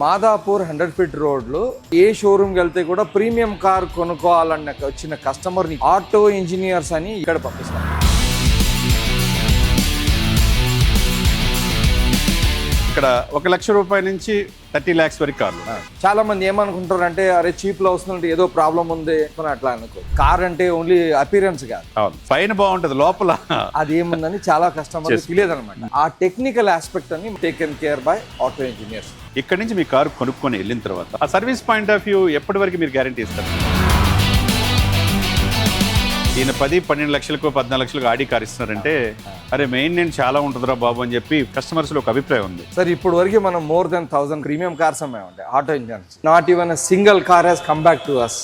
Madhapur 100 feet రోడ్లో ఏ షోరూమ్కి వెళ్తే కూడా ప్రీమియం కార్ కొనుక్కోవాలన్న వచ్చిన కస్టమర్ని ఆటో ఇంజనీర్స్ అని ఇక్కడ పంపిస్తాం. ఇక్కడ 1 లక్ష రూపాయల నుంచి 30 lakhs వరకు కార్లు. చాలా మంది ఏమనుకుంటారు అంటే అరే చీప్ లో వస్తుందంటే ఏదో ప్రాబ్లం ఉంది అని అట్లా అనుకో. కార్ అంటే ఓన్లీ అపీరెన్స్ కాదు, పైన బాగుంటది లోపల అది ఏముందని చాలా కస్టమర్ తెలియదు అనమాట. ఆ టెక్నికల్ ఆస్పెక్ట్ అని taken care bye auto engineers. ఇక్కడ నుంచి మీ కారు కొనుక్కొని వెళ్ళిన తర్వాత ఆ సర్వీస్ పాయింట్ ఆఫ్ వ్యూ ఎప్పటి వరకు మీరు గ్యారంటీ ఇస్తారు? ఈయన 10-12 లక్షలకు 14 లక్షలకు ఆడి కార్ ఇస్తున్నారంటే అరే మెయింటెనెన్స్ చాలా ఉంటుందిరా బాబు అని చెప్పి కస్టమర్స్ లో ఒక అభిప్రాయం ఉంది. సార్ ఇప్పుడు వరకు మనం మోర్ దెన్ 1000 ప్రీమియం కార్స్ అమ్మాయి Auto Engineers. Not even single car has come back to us.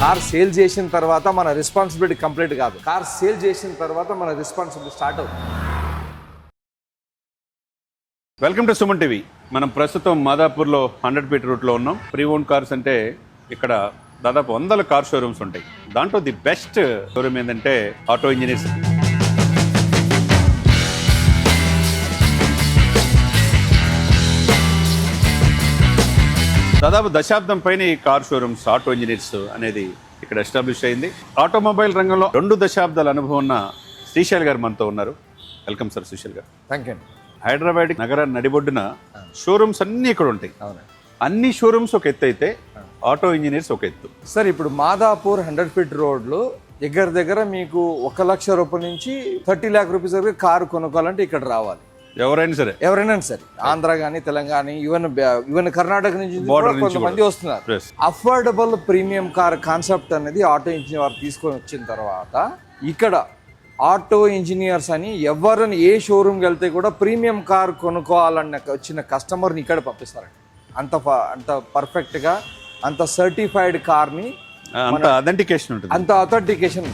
Car sale చేసిన తర్వాత మన రెస్పాన్సిబిలిటీ కంప్లీట్ కాదు, కార్ సేల్ చేసిన తర్వాత మన రెస్పాన్సిబిలిటీ స్టార్ట్ అవుతుంది. Welcome to Suman TV. మనం ప్రస్తుతం మాదాపూర్లో 100 ఫీట్ రూట్లో ఉన్నాం. ప్రీ ఓన్ కార్స్ అంటే ఇక్కడ దాదాపు 100 కార్ షోరూమ్స్ ఉంటాయి. దాంట్లో ది బెస్ట్ షోరూమ్ ఏంటంటే ఆటో ఇంజనీర్స్. దాదాపు దశాబ్దం పైన ఈ కార్ షోరూమ్స్ ఆటో ఇంజనీర్స్ అనేది ఇక్కడ ఎస్టాబ్లిష్ అయింది. ఆటోమొబైల్ రంగంలో 2 దశాబ్దాల అనుభవం ఉన్న శ్రీశైల్ గారు మనతో ఉన్నారు. వెల్కమ్ సార్ శ్రీశైల్ గారు. Thank you. హైదరాబాద్ నగర నడిబొడ్డున షోరూమ్స్ అన్నీ ఇక్కడ ఉంటాయి. అన్ని షోరూమ్స్ ఒక ఎత్తు అయితే ఆటో ఇంజనీర్స్ ఒక ఎత్తు. సార్ ఇప్పుడు మాదాపూర్ 100 ఫీట్ రోడ్లో దగ్గర మీకు 1 లక్ష రూపాయల నుంచి 30 lakh రూపీస్ వరకు కారు కొనుక్కోవాలంటే ఇక్కడ రావాలి. ఎవరైనా సరే ఆంధ్ర కానీ తెలంగాణ ఈవెన్ కర్ణాటక నుంచి కొంతమంది వస్తున్నారు. అఫోర్డబుల్ ప్రీమియం కార్ కాన్సెప్ట్ అనేది ఆటో ఇంజనీర్ వారు తీసుకొని వచ్చిన తర్వాత ఇక్కడ ఆటో ఇంజనీర్స్ అని ఎవరిని ఏ షోరూమ్కి వెళ్తే కూడా ప్రీమియం కార్ కొనుక్కోవాలన్న వచ్చిన కస్టమర్ని ఇక్కడ పంపిస్తారండి. అంత పర్ఫెక్ట్గా అంత సర్టిఫైడ్ కార్ని అంత అథెంటికేషన్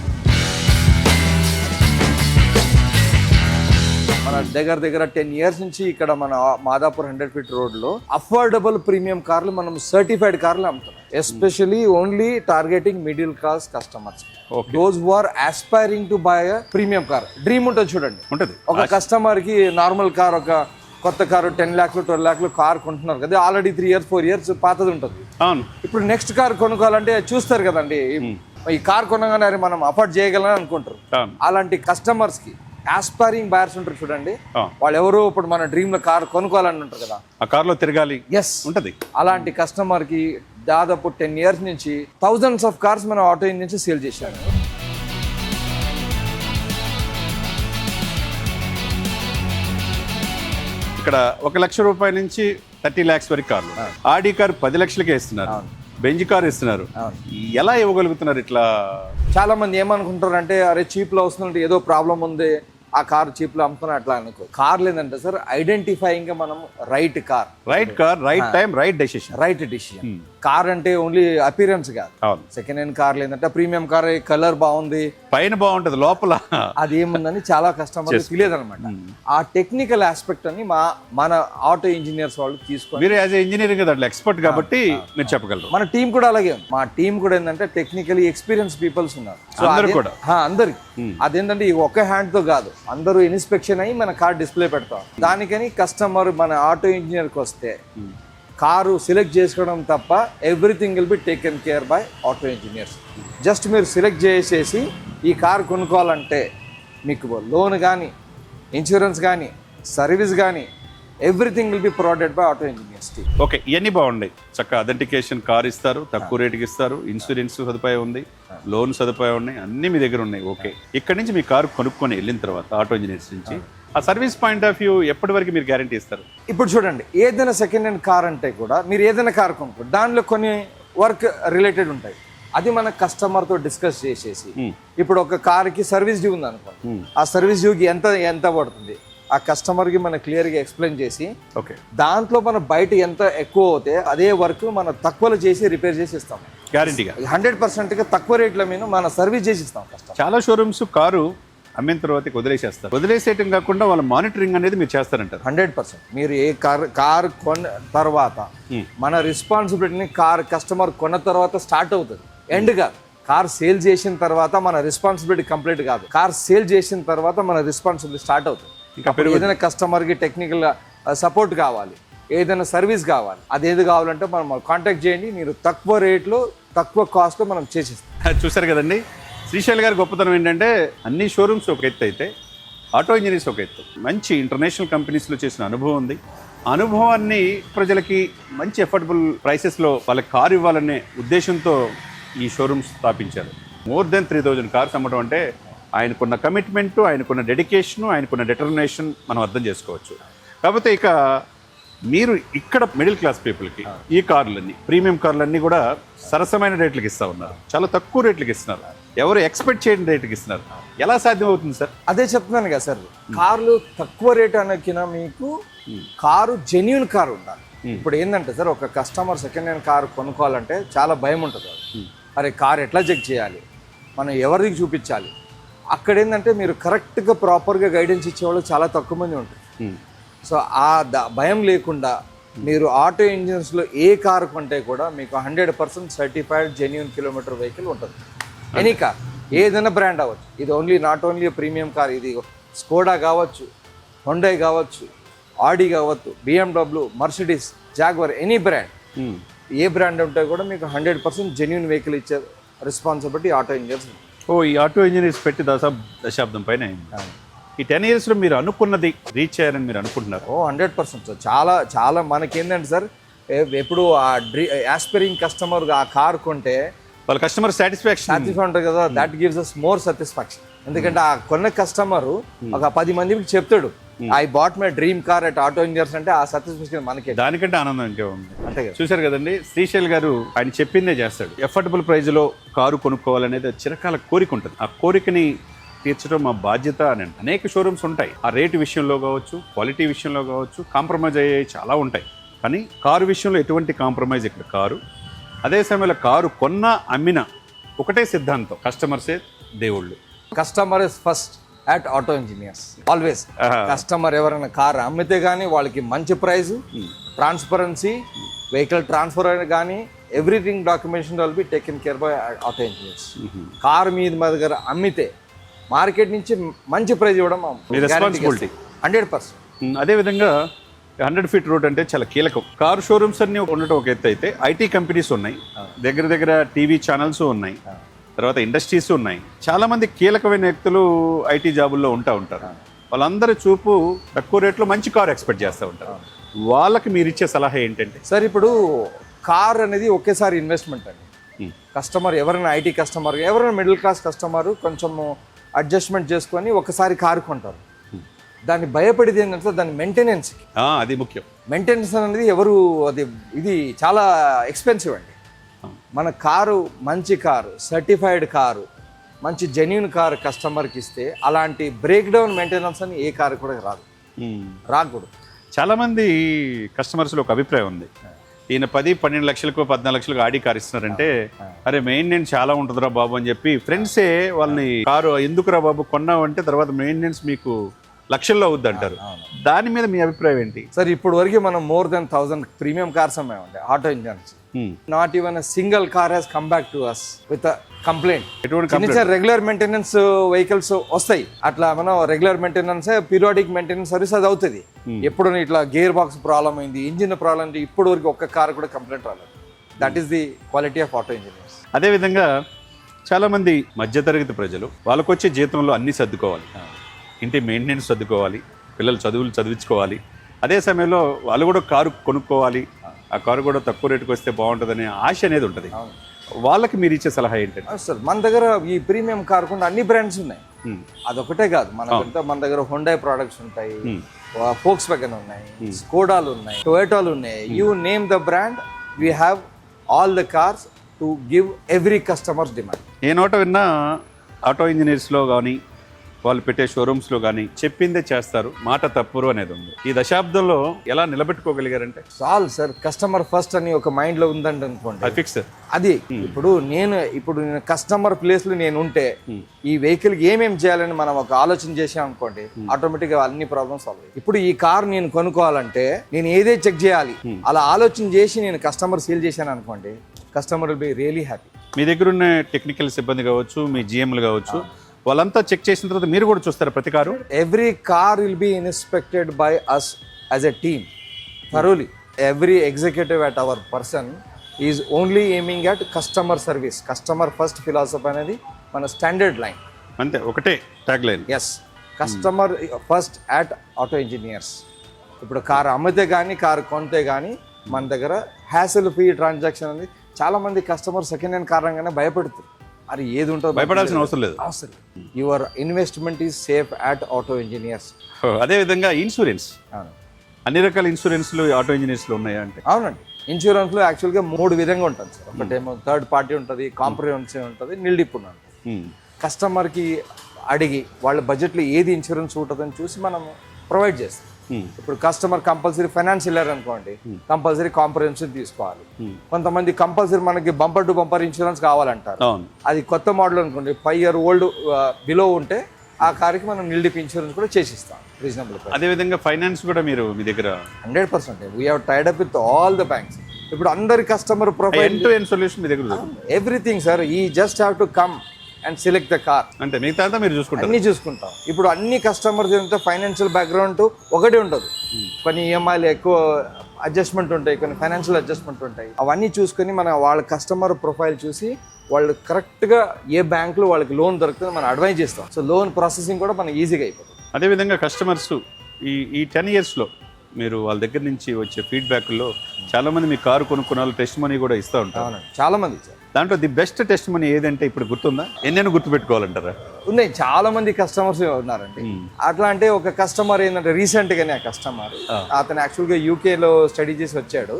మన దగ్గర 10 years నుంచి ఇక్కడ మన మాదాపూర్ 100 ఫీట్ రోడ్లో అఫోర్డబుల్ ప్రీమియం కార్లు మనం సర్టిఫైడ్ కార్లు అమ్ముతున్నాం. Especially only targeting middle class customers, those who are aspiring to buy a premium car. Dream ఉంటుంది చూడండి. ఒక కస్టమర్ కి నార్మల్ కార్, ఒక కొత్త కారు 10 lakhs 12 lakhs కార్ కొంటున్నారు కదా, ఆల్రెడీ 3 years 4 years పాతది ఉంటుంది. ఇప్పుడు నెక్స్ట్ కార్ కొనుక్కోవాలంటే చూస్తారు కదండి, ఈ కార్ కొనగానే మనం అఫోర్డ్ చేయగలని అనుకుంటారు. అలాంటి కస్టమర్స్ కి ఆస్పైరింగ్ బయర్స్ ఉంటారు చూడండి, వాళ్ళు ఎవరు ఇప్పుడు మన డ్రీమ్ లో కార్ కొనుక్కోవాలని ఉంటారు కదా, ఆ కార్ లో తిరగాలి ఉంటది. అలాంటి కస్టమర్ కి దాదాపు 10 years నుంచి thousands of cars మనం ఆటో ఇంజిన్ నుంచి సేల్ చేశారు. ఇక్కడ 1 లక్ష రూపాయల నుంచి 30 lakhs వరకు కార్లు. ఆడి కార్ 10 లక్షలకే ఇస్తున్నారు, బెంజ్ కార్ ఇస్తున్నారు. ఎలా ఇవ్వగలుగుతున్నారు ఇట్లా? చాలా మంది ఏమనుకుంటారు అంటే అరే చీప్ లో వస్తుందంటే ఏదో ప్రాబ్లం ఉంది, ఆ కార్ చీప్ లో అమ్ముకుని అట్లా అనుకో. కార్ లేదంటే సార్ ఐడెంటిఫైయింగ్ మనం right car, right time, right decision. Car అంటే ఓన్లీ అపీరెన్స్ కాదు. సెకండ్ హ్యాండ్ కార్ లేదంటే ప్రీమియం కార్ కలర్ బాగుంది, పైన బాగుంటది, లోపల అది ఏముందని చాలా కస్టమర్ తెలియదు అనమాట. ఆ టెక్నికల్ ఆస్పెక్ట్ అని మన ఆటో ఇంజనీర్స్ వాళ్ళు తీసుకొని, మీరు యాజ్ ఇంజనీరింగ్ దాంట్లో ఎక్స్పర్ట్ కాబట్టి మీరు చెప్పగలరు. మన టీం కూడా అలాగే ఉంది. మా టీం కూడా ఏంటంటే టెక్నికలీ ఎక్స్పీరియన్స్ పీపుల్స్ ఉన్నారు. అందరికి అదేంటంటే ఈ ఒక్క హ్యాండ్ తో కాదు, అందరూ ఇన్స్పెక్షన్ అయ్యి మన కార్ డిస్ప్లే పెడతాం. దానికని కస్టమర్ మన ఆటో ఇంజనీర్కి వస్తే కారు సెలెక్ట్ చేసుకోవడం తప్ప everything will be taken care bye auto engineers. Just మీరు సెలెక్ట్ చేసేసి ఈ కార్ కొనుక్కోవాలంటే మీకు లోన్ కానీ, ఇన్సూరెన్స్ కానీ, సర్వీస్ కానీ everything will be provided by auto engineers. Okay, ఇవన్నీ బాగున్నాయి. చక్కగా అథెంటికేషన్ కార్ ఇస్తారు, తక్కువ రేటుకి ఇస్తారు, ఇన్సూరెన్స్ సదుపాయం ఉంది, లోన్ సదుపాయం ఉన్నాయి, అన్నీ మీ దగ్గర ఉన్నాయి. ఓకే, ఇక్కడ నుంచి మీ కారు కొనుక్కొని వెళ్ళిన తర్వాత ఆటో ఇంజనీర్స్ నుంచి ఆ సర్వీస్ పాయింట్ ఆఫ్ వ్యూ ఎప్పటి వరకు మీరు గ్యారంటీ ఇస్తారు? ఇప్పుడు చూడండి, ఏదైనా సెకండ్ హ్యాండ్ కార్ అంటే కూడా మీరు ఏదైనా కార్ కొనుక్కో, దానిలో కొన్ని వర్క్ రిలేటెడ్ ఉంటాయి. అది మన కస్టమర్తో డిస్కస్ చేసేసి, ఇప్పుడు ఒక కార్కి సర్వీస్ డ్యూ ఉంది అనుకో, ఆ సర్వీస్ డ్యూకి ఎంత పడుతుంది ఆ కస్టమర్కి మనం క్లియర్గా ఎక్స్ప్లెయిన్ చేసి, ఓకే దాంట్లో మన బయట ఎంత ఎక్కువ అవుతే అదే వర్క్ మనం తక్కువలో చేసి రిపేర్ చేసి ఇస్తాం. గ్యారంటీగా 100% తక్కువ రేట్ల మీద మన సర్వీస్ చేసి ఇస్తాం. చాలా షోరూమ్స్ కారు అమ్మిన తర్వాత వదిలేసేస్తారు. వదిలేసేయటం కాకుండా వాళ్ళ మానిటరింగ్ అనేది మీరు చేస్తారంటారు. 100% మీరు ఏ కార్ కొన్న తర్వాత మన రెస్పాన్సిబిలిటీని కస్టమర్ కొన్న తర్వాత స్టార్ట్ అవుతుంది, ఎండ్ కాదు. కార్ సేల్ చేసిన తర్వాత మన రెస్పాన్సిబిలిటీ కంప్లీట్ కాదు, కార్ సేల్ చేసిన తర్వాత మన రెస్పాన్సిబిలిటీ స్టార్ట్ అవుతుంది. ఏదైనా కస్టమర్కి టెక్నికల్ సపోర్ట్ కావాలి, ఏదైనా సర్వీస్ కావాలి, అదేది కావాలంటే మనం కాంటాక్ట్ చేయండి. మీరు తక్కువ రేట్లో తక్కువ కాస్ట్లో మనం చేసేస్తాం. చూసారు కదండి, శ్రీశైల్ గారి గొప్పతనం ఏంటంటే అన్ని షోరూమ్స్ ఒక ఎత్తు అయితే ఆటో ఇంజనీర్స్ ఒక ఎత్తు. మంచి ఇంటర్నేషనల్ కంపెనీస్లో చేసిన అనుభవం ఉంది. అనుభవాన్ని ప్రజలకి మంచి అఫోర్డబుల్ ప్రైసెస్లో వాళ్ళకి కారు ఇవ్వాలనే ఉద్దేశంతో ఈ షోరూమ్స్ స్థాపించారు. మోర్ దెన్ 3000 కార్స్ అమ్మడం అంటే ఆయనకున్న కమిట్మెంట్, ఆయనకున్న డెడికేషను, ఆయనకున్న డిటర్మినేషన్ మనం అర్థం చేసుకోవచ్చు. కాకపోతే ఇక మీరు ఇక్కడ మిడిల్ క్లాస్ పీపుల్కి ఈ కార్లన్నీ, ప్రీమియం కార్లన్నీ కూడా సరసమైన రేట్లకి ఇస్తూ ఉన్నారు, చాలా తక్కువ రేట్లకి ఇస్తున్నారు, ఎవరు ఎక్స్పెక్ట్ చేయని రేట్లకి ఇస్తున్నారు. ఎలా సాధ్యం అవుతుంది సార్? అదే చెప్తున్నాను కదా సార్, కార్లు తక్కువ రేట్ అనకినా మీకు కారు జెన్యూన్ కారు ఉండాలి. ఇప్పుడు ఏంటంటే సార్, ఒక కస్టమర్ సెకండ్ హ్యాండ్ కారు కొనుక్కోవాలంటే చాలా భయం ఉంటుంది. అరే కారు ఎట్లా చెక్ చేయాలి, మనం ఎవరికి చూపించాలి, అక్కడ ఏంటంటే మీరు కరెక్ట్గా ప్రాపర్గా గైడెన్స్ ఇచ్చేవాళ్ళు చాలా తక్కువ మంది ఉంటారు. సో ఆ భయం లేకుండా మీరు ఆటో ఇంజిన్స్లో ఏ కారు కొంటే కూడా మీకు 100% సర్టిఫైడ్ జెన్యూన్ కిలోమీటర్ వెహికల్ ఉంటుంది. ఎనీ కార్, ఏదైనా బ్రాండ్ అవ్వచ్చు. ఇది only not only premium car, ఇది స్కోడా కావచ్చు, హుండై కావచ్చు, ఆడి కావచ్చు, BMW, Mercedes, Jaguar, any brand, ఏ బ్రాండ్ ఉంటే కూడా మీకు 100% జెన్యూన్ వెహికల్ ఇచ్చే రెస్పాన్సిబిలిటీ ఆటో ఇంజనీర్స్. ఈ ఆటో ఇంజనీర్స్ పెట్టి దశాబ్దం పైన అయింది. ఈ 10 yearsలో మీరు అనుకున్నది రీచ్ అయ్యారని మీరు అనుకుంటున్నారు? 100% సార్. చాలా చాలా మనకేంటంటే సార్, ఎప్పుడు ఆ యాస్పైరింగ్ కస్టమర్ ఆ కార్ కొంటే వాళ్ళ కస్టమర్ సాటిస్ఫాక్షన్ ఉంటుంది కదా, that gives us more satisfaction. ఎందుకంటే ఆ కొన్న కస్టమర్ ఒక 10 మందికి చెప్తాడు, I bought my dream car at Auto Engineers, అంటే ఆ సాటిస్ఫాక్షన్ మనకి దానికంటే ఆనందం ఇంకే ఉంది. అంతే కదా. చూశారు కదండి, శ్రీశైల్ గారు ఆయన చెప్పిందే చేస్తాడు. ఎఫర్డబుల్ ప్రైజ్లో కారు కొనుక్కోవాలనేది చిరకాల కోరిక ఉంటుంది. ఆ కోరికని తీర్చడం మా బాధ్యత అని. అనేక షోరూమ్స్ ఉంటాయి, ఆ రేటు విషయంలో కావచ్చు, క్వాలిటీ విషయంలో కావచ్చు, కాంప్రమైజ్ అయ్యేవి చాలా ఉంటాయి. కానీ కారు విషయంలో ఎటువంటి కాంప్రమైజ్ ఇక్కడ కారు. అదే సమయంలో కారు కొన్నా అమ్మినా ఒకటే సిద్ధాంతం, కస్టమర్సే దేవుళ్ళు. Customer is first at Auto engineers always. Customer ఎవరైనా కార్ అమ్మితే కానీ వాళ్ళకి మంచి ప్రైస్, ట్రాన్స్పరెన్సీ, వెహికల్ ట్రాన్స్ఫర్ అయినా కానీ everything documentation will be taken care bye auto engineers. Car మీద మా దగ్గర అమ్మితే మార్కెట్ నుంచి మంచి ప్రైజ్ ఇవ్వడం రెస్పాన్సిబిలిటీ 100%. అదేవిధంగా 100 feet రోడ్ అంటే చాలా కీలకం. కారు షోరూమ్స్ అన్ని ఉండటం ఒక ఎత్తు అయితే, ఐటీ కంపెనీస్ ఉన్నాయి, దగ్గర దగ్గర టీవీ ఛానల్స్ ఉన్నాయి, తర్వాత ఇండస్ట్రీస్ ఉన్నాయి. చాలా మంది కీలకమైన వ్యక్తులు ఐటీ జాబుల్లో ఉంటారు. వాళ్ళందరి చూపు తక్కువ రేట్లో మంచి కారు ఎక్స్పెక్ట్ చేస్తూ ఉంటారు. వాళ్ళకి మీరు ఇచ్చే సలహా ఏంటంటే? సార్ ఇప్పుడు కార్ అనేది ఒకేసారి ఇన్వెస్ట్మెంట్ అండి. కస్టమర్ ఎవరైనా ఐటీ కస్టమర్, ఎవరైనా మిడిల్ క్లాస్ కస్టమర్ కొంచెం అడ్జస్ట్మెంట్ చేసుకొని ఒకసారి కారు కొంటారు. దాన్ని భయపడేది ఏంటంటే దాని మెయింటెనెన్స్కి. అది ముఖ్యం. మెయింటెనెన్స్ అనేది ఇది చాలా ఎక్స్పెన్సివ్ అండి. మన కారు మంచి కారు, సర్టిఫైడ్ కారు, మంచి జెన్యూన్ కారు కస్టమర్కి ఇస్తే అలాంటి బ్రేక్ డౌన్ మెయింటెనెన్స్ అని ఏ కారు కూడా రాకూడదు. చాలామంది కస్టమర్స్లో ఒక అభిప్రాయం ఉంది, ఈయన 10-12 లక్షలకు 14 లక్షలకు ఆడి కారు ఇస్తున్నారంటే, అరే మెయింటెనెన్స్ చాలా ఉంటుందిరా బాబు అని చెప్పి ఫ్రెండ్సే వాళ్ళని కారు ఎందుకురా బాబు కొన్నావంటే తర్వాత మెయింటెనెన్స్ మీకు లక్షల్లో అవుద్ది అంటారు. దాని మీద మీ అభిప్రాయం ఏంటి? సార్ ఇప్పుడు వరకు మనం మోర్ దెన్ 1000 ప్రీమియం కార్స్ అమ్మామండి auto engineers. Not even a single car has come back to us with complaint. Regular maintenance vehicles వస్తాయి, అట్లా మనం regular maintenance, periodic maintenance service అది అవుతుంది. ఎప్పుడు ఇట్లా గేర్ బాక్స్ ప్రాబ్లం అయింది, ఇంజిన్ ప్రాబ్లం అయింది, ఇప్పుడు వరకు ఒక్క కార్ కూడా కంప్లైంట్ రాలేదు. That is the quality of auto engineers. అదేవిధంగా చాలామంది మధ్యతరగతి ప్రజలు వాళ్ళకు వచ్చే జీతంలో అన్నీ సర్దుకోవాలి, ఇంటి మెయింటెనెన్స్ సర్దుకోవాలి, పిల్లలు చదువులు చదివించుకోవాలి, అదే సమయంలో వాళ్ళు కూడా కారు కొనుక్కోవాలి, ఆ కారు కూడా తక్కువ రేటుకి వస్తే బాగుంటుందనే ఆశ అనేది ఉంటుంది. వాళ్ళకి మీరు ఇచ్చే సలహా ఏంటంటే? సార్ మన దగ్గర ఈ ప్రీమియం కార్ కూడా అన్ని బ్రాండ్స్ ఉన్నాయి. అదొకటే కాదు, మన దగ్గర హుండై ప్రోడక్ట్స్ ఉంటాయి, ఫోక్స్ వ్యాగన్ ఉన్నాయి, స్కోడాలు ఉన్నాయి, టొయోటాలు ఉన్నాయి. You name the brand, we have all the cars to give every customers demand. ఏ నోట విన్నా ఆటో ఇంజనీర్స్లో కానీ వాళ్ళు పెట్టే షోరూమ్స్లో కానీ చెప్పిందే చేస్తారు, మాట తప్పురు అనేది ఉంది. ఈ దశాబ్దంలో ఎలా నిలబెట్టుకోగలిగారంటే? చాలు సార్, కస్టమర్ ఫస్ట్ అని ఒక మైండ్లో ఉందంటే అనుకోండి, అది ఫిక్స్. అది ఇప్పుడు నేను కస్టమర్ ప్లేస్లో నేను ఉంటే ఈ వెహికల్కి ఏమేమి చేయాలని మనం ఒక ఆలోచన చేసాం అనుకోండి, ఆటోమేటిక్గా అన్ని ప్రాబ్లమ్స్ సాల్వ్ అయ్యాయి. ఇప్పుడు ఈ కార్ నేను కొనుక్కోవాలంటే నేను ఏదే చెక్ చేయాలి, అలా ఆలోచన చేసి నేను కస్టమర్ సేల్ చేశాను అనుకోండి, customer will be really happy. మీ దగ్గర ఉన్న టెక్నికల్ సిబ్బంది కావచ్చు, మీ జిఎంలు కావచ్చు, వాళ్ళంతా చెక్ చేసిన తర్వాత మీరు కూడా చూస్తారా ప్రతి car? Every car will be inspected by us as a team thoroughly. Every executive at our person is only aiming at customer service. Customer first philosophy అనేది మన స్టాండర్డ్ లైన్. అంతే, ఒకటే tag line. Yes, customer first at Auto Engineers. ఇప్పుడు car అమ్మితే కానీ car కొంటే కానీ మన దగ్గర హ్యాసిల్ ఫ్రీ ట్రాన్సాక్షన్ అనేది చాలా మంది కస్టమర్ సెకండ్ హ్యాండ్ కార్ అనగానే భయపడుతుంది. అది ఏది ఉంటుందో భయపడాల్సిన అవసరం లేదు. అవసరం. Your investment is safe at Auto engineers. అదేవిధంగా ఇన్సూరెన్స్, అన్ని రకాల ఇన్సూరెన్స్లు ఆటో ఇంజనీర్స్లో ఉన్నాయా అంటే? అవునండి. ఇన్సూరెన్స్లో యాక్చువల్గా 3 విధంగా ఉంటుంది సార్. ఒకటేమో థర్డ్ పార్టీ ఉంటుంది, కాంప్రహెన్సివ్ ఉంటుంది, నిల్డిప్ ఉంటుంది. కస్టమర్కి అడిగి వాళ్ళ బడ్జెట్లో ఏది ఇన్సూరెన్స్ ఉంటుందని చూసి మనం ప్రొవైడ్ చేస్తాం. ఇప్పుడు కస్టమర్ కంపల్సరీ ఫైనాన్స్ వెళ్ళారు అనుకోండి, కంపల్సరీ కాంప్రహెన్సివ్ తీసుకోవాలి. కొంతమంది కంపల్సరీ మనకి బంపర్ టు బంపర్ ఇన్సూరెన్స్ కావాలంటారు. అది కొత్త మోడల్ అనుకోండి, 5 year old బిలో ఉంటే ఆ కార్కి మనం నిల్డిప్ ఇన్సూరెన్స్ కూడా చేసిస్తాం రీజనబుల్. అదేవిధంగా ఫైనాన్స్ కూడా మీరు మీ దగ్గర 100%. We have tied up with all the banks. ఇప్పుడు అందరి customer profile end to end solution మీ దగ్గర ఎవ్రీథింగ్ సార్. ఈ just have to come and select the car. అంటే మిగతా అంతా మీరు చూసుకుంటారు? అన్ని చూసుకుంటాం. ఇప్పుడు అన్ని కస్టమర్స్ ఎంత ఫైనాన్షియల్ బ్యాక్గ్రౌండ్ ఒకటే ఉండదు. కొన్ని ఈఎంఐలు ఎక్కువ అడ్జస్ట్మెంట్ ఉంటాయి, కొన్ని ఫైనాన్షియల్ అడ్జస్ట్మెంట్ ఉంటాయి. అవన్నీ చూసుకొని మన వాళ్ళ కస్టమర్ ప్రొఫైల్ చూసి వాళ్ళు కరెక్ట్గా ఏ బ్యాంకులో వాళ్ళకి లోన్ దొరుకుతుందో మనం అడ్వైజ్ చేస్తాం. సో లోన్ ప్రాసెసింగ్ కూడా మనకి ఈజీగా అయిపోతుంది. అదేవిధంగా కస్టమర్స్ ఈ 10 yearsలో మీరు వాళ్ళ దగ్గర నుంచి వచ్చే ఫీడ్బ్యాక్లో చాలామంది మీ కారు కొనుక్కున్న వాళ్ళు టెస్ట్ మనీ కూడా ఇస్తూ ఉంటారు. అవునండి, చాలా మంది ఇచ్చారు. దాంట్లో ది బెస్ట్ టెస్ట్ మనీ ఏదంటే ఇప్పుడు గుర్తుందా? ఎన్నైనా గుర్తుపెట్టుకోవాలంటారా? ఉన్నాయి, చాలా మంది కస్టమర్స్ ఉన్నారండి. అట్లా అంటే ఒక కస్టమర్ ఏంటంటే రీసెంట్గానే ఆ కస్టమర్ అతను యాక్చువల్గా యూకేలో స్టడీ చేసి వచ్చాడు.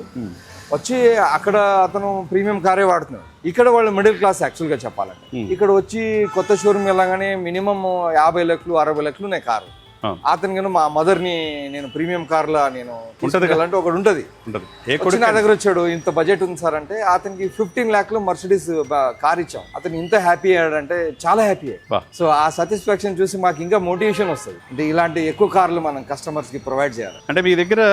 వచ్చి అక్కడ అతను ప్రీమియం కారే వాడుతున్నాడు. ఇక్కడ వాళ్ళు మిడిల్ క్లాస్ యాక్చువల్గా చెప్పాలంటే. ఇక్కడ వచ్చి కొత్త షోరూమ్ వెళ్ళగానే మినిమం 50 లక్షలు 60 లక్షలు ఉన్నాయి కారు. అతనికి మా మదర్ని నేను ప్రీమియం కార్లా నేను తీసుకెళ్ళాలంటే ఒకటి ఉంటుంది. నా దగ్గర వచ్చాడు, ఇంత బడ్జెట్ ఉంది సార్ అంటే అతనికి 15 lakhs మర్సిడీస్ కార్ ఇచ్చాం. అతను ఇంత హ్యాపీ అయ్యాడంటే చాలా హ్యాపీ అయ్యాడు. సో ఆ సాటిస్ఫాక్షన్ చూసి మాకు ఇంకా మోటివేషన్ వస్తుంది. అంటే ఇలాంటి ఎక్కువ కార్లు మనం కస్టమర్స్కి ప్రొవైడ్ చేయాలి. అంటే మీ దగ్గర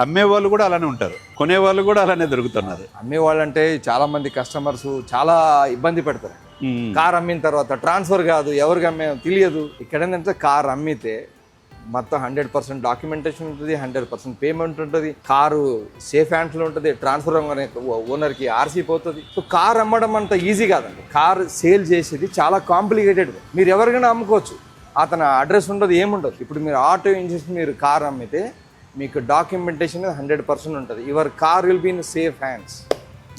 అమ్మేవాళ్ళు కూడా అలానే ఉంటారు, కొనేవాళ్ళు కూడా అలానే దొరుకుతున్నారు. అమ్మేవాళ్ళు అంటే చాలా మంది కస్టమర్స్ చాలా ఇబ్బంది పెడతారు. కార్ అమ్మిన తర్వాత ట్రాన్స్ఫర్ కాదు, ఎవరికి అమ్మే తెలియదు. ఇక్కడ ఏంటంటే కార్ అమ్మితే మొత్తం 100% డాక్యుమెంటేషన్ ఉంటుంది, 100% పేమెంట్ ఉంటుంది, కారు సేఫ్ హ్యాండ్స్లో ఉంటుంది, ట్రాన్స్ఫర్ ఓనర్కి ఆర్సీ పోతుంది. సో కార్ అమ్మడం అంత ఈజీ కాదండి. కార్ సేల్ చేసేది చాలా కాంప్లికేటెడ్. మీరు ఎవరికైనా అమ్ముకోవచ్చు, అతను అడ్రస్ ఉండదు, ఏముండదు. ఇప్పుడు మీరు ఆటో ఇంజనీర్స్ మీరు కార్ అమ్మితే మీకు డాక్యుమెంటేషన్ 100% ఉంటుంది. Your car will be in safe hands.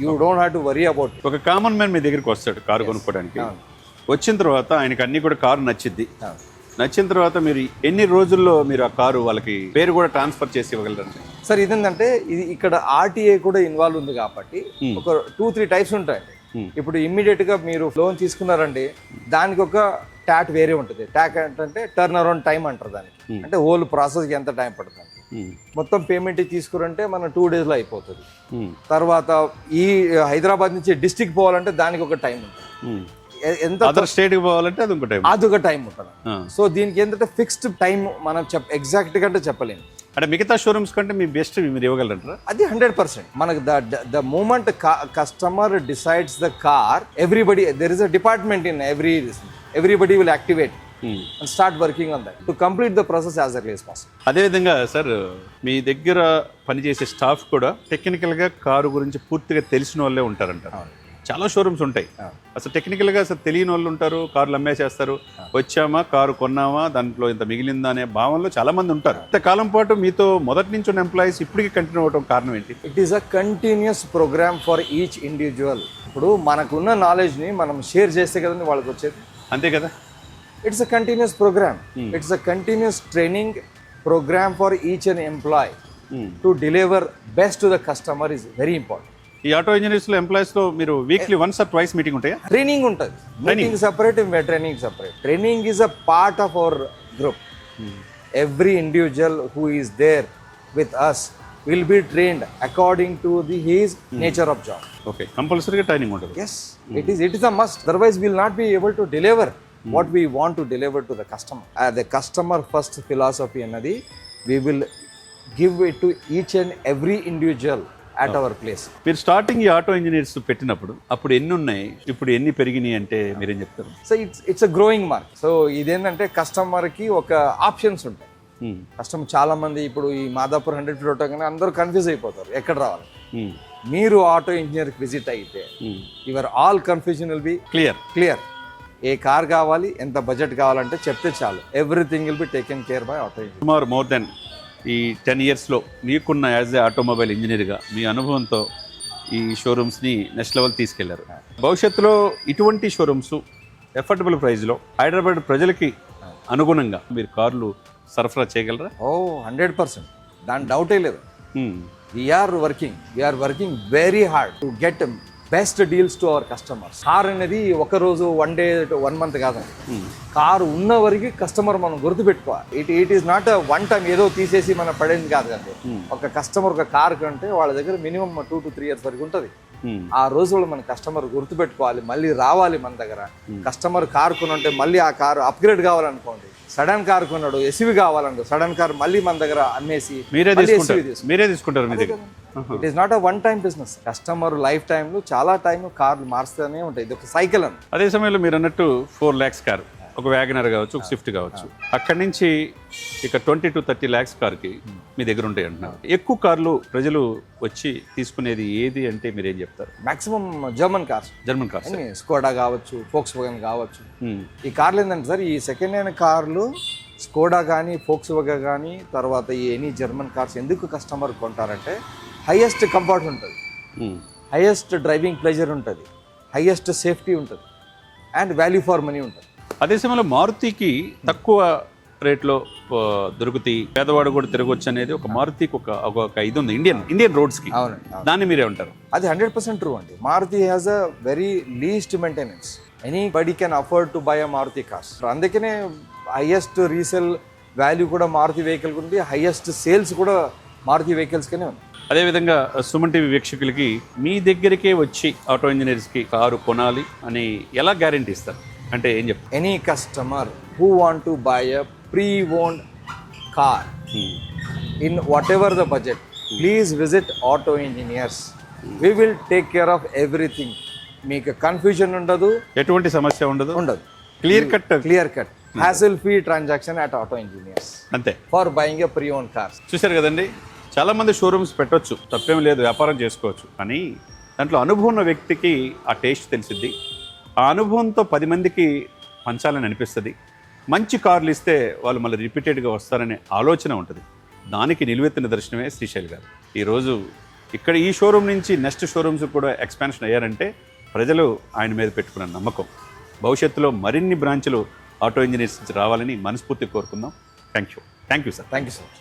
You don't have to worry about. ఒక కామన్ మ్యాన్ మీ దగ్గరికి వస్తాడు కారు కొనుక్కోవడానికి. వచ్చిన తర్వాత ఆయనకి అన్ని కూడా కారు నచ్చిద్ది. నచ్చిన తర్వాత మీరు ఎన్ని రోజుల్లో మీరు ఆ కారు వాళ్ళకి పేరు కూడా ట్రాన్స్ఫర్ చేసి ఇవ్వగలరండి? సార్ ఇదేంటంటే ఇది ఇక్కడ ఆర్టీఏ కూడా ఇన్వాల్వ్ ఉంది కాబట్టి ఒక 2-3 టైప్స్ ఉంటాయండి. ఇప్పుడు ఇమ్మీడియట్ గా మీరు లోన్ తీసుకున్నారండి, దానికి ఒక ట్యాట్ వేరే ఉంటుంది. ట్యాక్ అంటే టర్న్ అరౌండ్ టైం అంటారు దానికి. అంటే హోల్ ప్రాసెస్కి ఎంత టైం పడుతుంది. మొత్తం పేమెంట్ తీసుకురంటే మన 2 daysలో అయిపోతుంది. తర్వాత ఈ హైదరాబాద్ నుంచి డిస్టిక్ పోవాలంటే దానికి ఒక టైం ఉంటుంది. ఎంత అదర్ స్టేట్కి పోవాలంటే అదొక టైం ఉంటుంది. సో దీనికి ఏంటంటే ఫిక్స్డ్ టైం మనం ఎగ్జాక్ట్ గా అంటే చెప్పలేము. అంటే మిగతా షోరూమ్స్ కంటే మీ బెస్ట్ మీరు ఇవ్వగలరా? అది 100%. మనకు the moment customer decides the car, everybody there is a department in everybody will activate and start working on that to complete the process as early as possible. అదేవిధంగా సార్ మీ దగ్గర పనిచేసే staff కూడా టెక్నికల్గా car గురించి పూర్తిగా తెలిసిన వాళ్ళే ఉంటారంటారు. చాలా షోరూమ్స్ ఉంటాయి, అసలు టెక్నికల్గా అసలు తెలియని వాళ్ళు ఉంటారు. కార్లు అమ్మేసేస్తారు, వచ్చామా కారు కొన్నామా దాంట్లో ఇంత మిగిలిందా అనే భావనలో చాలా మంది ఉంటారు. ఇంతకాలం పాటు మీతో మొదటి నుంచి ఉన్న ఎంప్లాయీస్ ఇప్పటికీ కంటిన్యూ అవడం కారణం ఏంటి? It is a continuous program for each individual. ఇప్పుడు మనకున్న నాలెడ్జ్ని మనం షేర్ చేస్తే కదండి వాళ్ళకి వచ్చేది. అంతే కదా. It's a continuous program. It's a continuous training program for each and employee to deliver best to the customer is very important. ఈ ఆటో ఇంజనీర్స్లో ఎంప్లాయీస్లో మీరు weekly once or twice meeting ఉంటాయా? ట్రైనింగ్ ఉంటుంది. Meeting separate, training separate. Training is a part of our group. Every individual who is there with us will be trained according to his nature of job. Okay, compulsory training ఉంటుంది. Yes, it is a must. Otherwise we will not be able to deliver what we want to deliver to the customer. The customer first philosophy annadi we will give it to each and every individual at our place. మీరు starting ఈ auto engineers పెట్టినప్పుడు అప్పుడు ఎన్ని ఉన్నాయి, ఇప్పుడు ఎన్ని పెరిగినాయి అంటే మీరేం చెప్తారు? So it's a growing mark. So ఇదేంటంటే కస్టమర్కి ఒక ఆప్షన్స్ ఉంటాయి. కస్టమర్ చాలా మంది ఇప్పుడు ఈ మాదాపూర్ 100 ఫీట్ కానీ అందరూ కన్ఫ్యూజ్ అయిపోతారు ఎక్కడ రావాలి. మీరు ఆటో ఇంజనీర్కి విజిట్ అయితే your all confusion will be clear. A car కావాలి, ఎంత బడ్జెట్ కావాలంటే చెప్తే చాలు, everything will be taken care bye auto engineer. సుమారు మోర్ దెన్ ఈ 10 ఇయర్స్లో మీకున్న యాజ్ ఏ ఆటోమొబైల్ ఇంజనీర్గా మీ అనుభవంతో ఈ షోరూమ్స్ని నెక్స్ట్ లెవెల్ తీసుకెళ్లారు. భవిష్యత్తులో ఇటువంటి షోరూమ్స్ ఎఫర్డబుల్ ప్రైస్లో హైదరాబాద్ ప్రజలకి అనుగుణంగా మీరు కార్లు సరఫరా చేయగలరా? 100%, దాని డౌటే లేదు. We're working very hard to get best deals to our customers. Car అనేది ఒక రోజు 1 డే 1 మంత్ కాదండి. కారు ఉన్న వరకు కస్టమర్ మనం గుర్తుపెట్టుకోవాలి. It is not one time ఏదో తీసేసి మనం పడేది కాదు కండి. ఒక కస్టమర్ ఒక కార్ కంటే వాళ్ళ దగ్గర మినిమం 2 to 3 years వరకు ఉంటుంది. ఆ రోజుల్లో మన కస్టమర్ గుర్తుపెట్టుకోవాలి, మళ్ళీ రావాలి మన దగ్గర. కస్టమర్ కార్ కొనుంటే మళ్ళీ ఆ కారు అప్గ్రేడ్ కావాలనుకోండి, సడన్ కార్ కొన్నాడు ఎస్యూవీ కావాలంటే సడన్ కార్ మళ్ళీ మన దగ్గర అమ్మేసి మీరే తీసుకుంటారు మీ దగ్గర. It is not a one time business. Customer life టైంలో చాలా టైం కార్లు మారుస్తూనే ఉంటాయి. ఇది ఒక సైకిల్ అని. అదే సమయంలో మీరు అన్నట్టు 4 lakhs కారు, ఒక వ్యాగనర్ కావచ్చు, ఒక స్విఫ్ట్ కావచ్చు, అక్కడి నుంచి ఇక 20 to 30 lakhs కార్కి మీ దగ్గర ఉంటాయి అంటున్నారు. ఎక్కువ కార్లు ప్రజలు వచ్చి తీసుకునేది ఏది అంటే మీరు ఏం చెప్తారు? మాక్సిమం జర్మన్ కార్స్, స్కోడా కావచ్చు, ఫోక్స్ వ్యాగన్ కావచ్చు. ఈ కార్లు ఏంటంటే సార్, ఈ సెకండ్ హ్యాండ్ కార్లు స్కోడా కానీ ఫోక్స్ వ్యాగన్ కానీ తర్వాత ఈ ఎనీ జర్మన్ కార్స్ ఎందుకు కస్టమర్ కొంటారంటే హైయెస్ట్ కంఫర్ట్ ఉంటుంది, హైయెస్ట్ డ్రైవింగ్ ప్లెజర్ ఉంటుంది, హైయెస్ట్ సేఫ్టీ ఉంటుంది అండ్ వాల్యూ ఫర్ మనీ ఉంటుంది. అదే సమయంలో మారుతికి తక్కువ రేట్లో దొరుకుతాయి, పేదవాడు కూడా తిరగొచ్చు అనేది ఒక మారుతికి ఒక ఇది ఉంది ఇండియన్ రోడ్స్కి. అవునండి, దాన్ని మీరే ఉంటారు. అది 100% ట్రూ అండి. Maruti has a very least maintenance. Anybody can afford to buy a Maruti cars. అందుకనే హైయెస్ట్ రీసేల్ వాల్యూ కూడా మారుతి వెహికల్ ఉంది, హైయెస్ట్ సేల్స్ కూడా మారుతి వెహికల్స్గానే ఉంది. అదేవిధంగా సుమన్ టీవీ వీక్షకులకి మీ దగ్గరికే వచ్చి ఆటో ఇంజనీర్స్కి కారు కొనాలి అని ఎలా గ్యారెంటీ ఇస్తారు అంటే ఏం చెప్తారు? Any customer who want to buy a pre owned car in whatever the budget, please visit Auto Engineers. We will take care of everything. మీకు కన్ఫ్యూజన్ ఉండదు, ఎటువంటి సమస్య ఉండదు. Clear cut hassle free transaction at Auto Engineers అంతే for buying a pre owned cars. చూశారు కదండి, చాలామంది showrooms పెట్టొచ్చు, తప్పేం లేదు, వ్యాపారం చేసుకోవచ్చు. కానీ దాంట్లో అనుభవం ఉన్న వ్యక్తికి ఆ టేస్ట్ తెలిసిద్ది, ఆ అనుభవంతో 10 మందికి పంచాలని అనిపిస్తుంది. మంచి కార్లు ఇస్తే వాళ్ళు మళ్ళీ రిపీటెడ్గా వస్తారనే ఆలోచన ఉంటుంది. దానికి నిలువెత్తిన దర్శనమే శ్రీశైల్ గారు. ఈరోజు ఇక్కడ ఈ షోరూమ్ నుంచి నెక్స్ట్ షోరూమ్స్ కూడా ఎక్స్పాన్షన్ అయ్యారంటే ప్రజలు ఆయన మీద పెట్టుకున్న నమ్మకం. భవిష్యత్తులో మరిన్ని బ్రాంచ్లు ఆటో ఇంజనీర్స్ నుంచి రావాలని మనస్ఫూర్తి కోరుకుందాం. Thank you sir. Thank you sir.